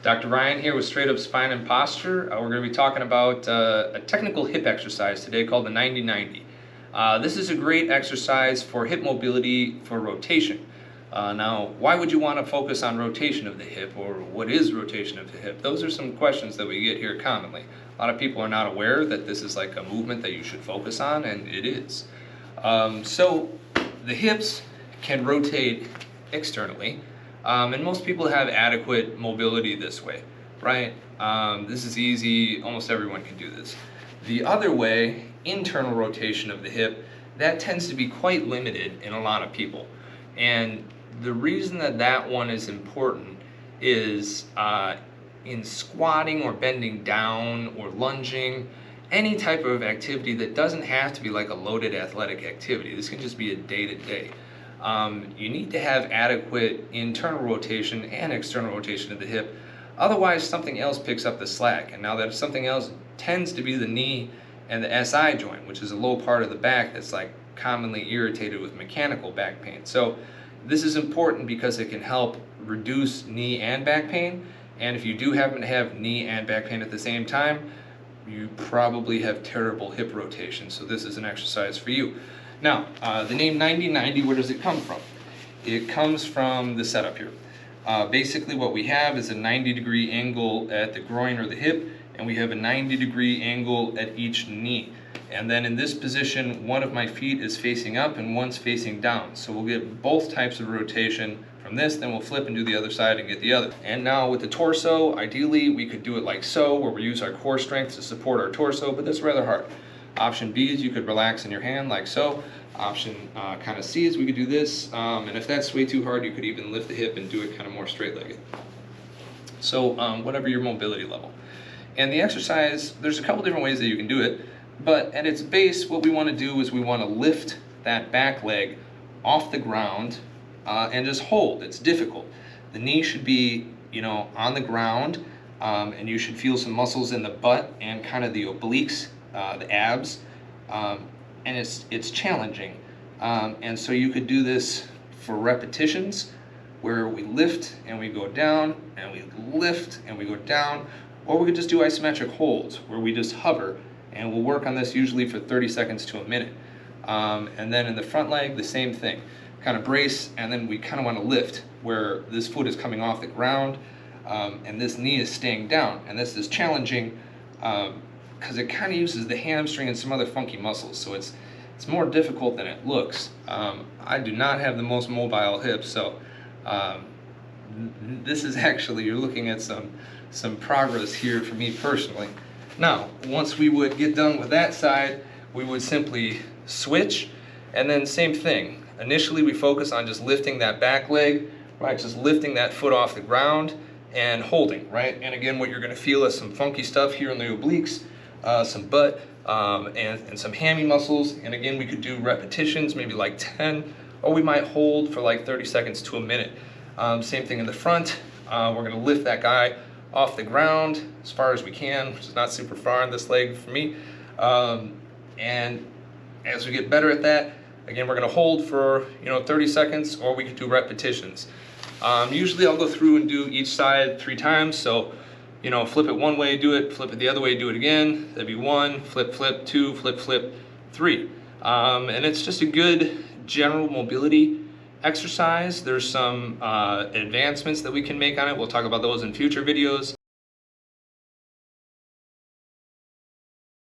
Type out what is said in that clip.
Dr. Ryan here with Straight Up Spine and Posture. We're going to be talking about a technical hip exercise today called the 90-90. This is a great exercise for hip mobility for rotation. Now, why would you want to focus on rotation of the hip, or what is rotation of the hip? Those are some questions that we get here commonly. A lot of people are not aware that this is like a movement that you should focus on, and it is. So the hips can rotate externally. And most people have adequate mobility this way, right? This is easy, almost everyone can do this. The other way, internal rotation of the hip, that tends to be quite limited in a lot of people. And the reason that that one is important is in squatting or bending down or lunging, any type of activity that doesn't have to be like a loaded athletic activity. This can just be a day-to-day. You need to have adequate internal rotation and external rotation of the hip. Otherwise, something else picks up the slack. And now that something else tends to be the knee and the SI joint, which is a low part of the back that's like commonly irritated with mechanical back pain. So this is important because it can help reduce knee and back pain. And if you do happen to have knee and back pain at the same time, you probably have terrible hip rotation. So this is an exercise for you. Now, the name 90-90, where does it come from? It comes from the setup here. Basically what we have is a 90-degree angle at the groin or the hip, and we have a 90-degree angle at each knee. And then in this position, one of my feet is facing up and one's facing down. So we'll get both types of rotation from this, then we'll flip and do the other side and get the other. And now with the torso, ideally we could do it like so, where we use our core strength to support our torso, but that's rather hard. Option B is you could relax in your hand like so. Option kind of C is we could do this. And if that's way too hard, you could even lift the hip and do it kind of more straight-legged. So whatever your mobility level. And the exercise, there's a couple different ways that you can do it, but at its base, what we want to do is we want to lift that back leg off the ground and just hold. It's difficult. The knee should be, on the ground, and you should feel some muscles in the butt and kind of the obliques, the abs, and it's challenging. And so you could do this for repetitions where we lift and we go down and we lift and we go down, or we could just do isometric holds where we just hover, and we'll work on this usually for 30 seconds to a minute. And then in the front leg, the same thing. Kind of brace, and then we kind of want to lift where this foot is coming off the ground and this knee is staying down. And this is challenging because it kind of uses the hamstring and some other funky muscles, so it's more difficult than it looks. I do not have the most mobile hips, so this is actually, you're looking at some progress here for me personally. Now, once we would get done with that side, we would simply switch, and then same thing. Initially, we focus on just lifting that back leg, right? Just lifting that foot off the ground and holding, right? And again, what you're gonna feel is some funky stuff here in the obliques, some butt, and some hammy muscles. And again, we could do repetitions, maybe like 10, or we might hold for like 30 seconds to a minute. Same thing in the front. We're gonna lift that guy off the ground as far as we can, which is not super far on this leg for me. And as we get better at that, again, we're gonna hold for 30 seconds, or we could do repetitions. Usually I'll go through and do each side 3 times. So, flip it one way, do it, flip it the other way, do it again. That'd be 1, flip, flip, 2, flip, flip, 3. And it's just a good general mobility exercise. There's some advancements that we can make on it. We'll talk about those in future videos.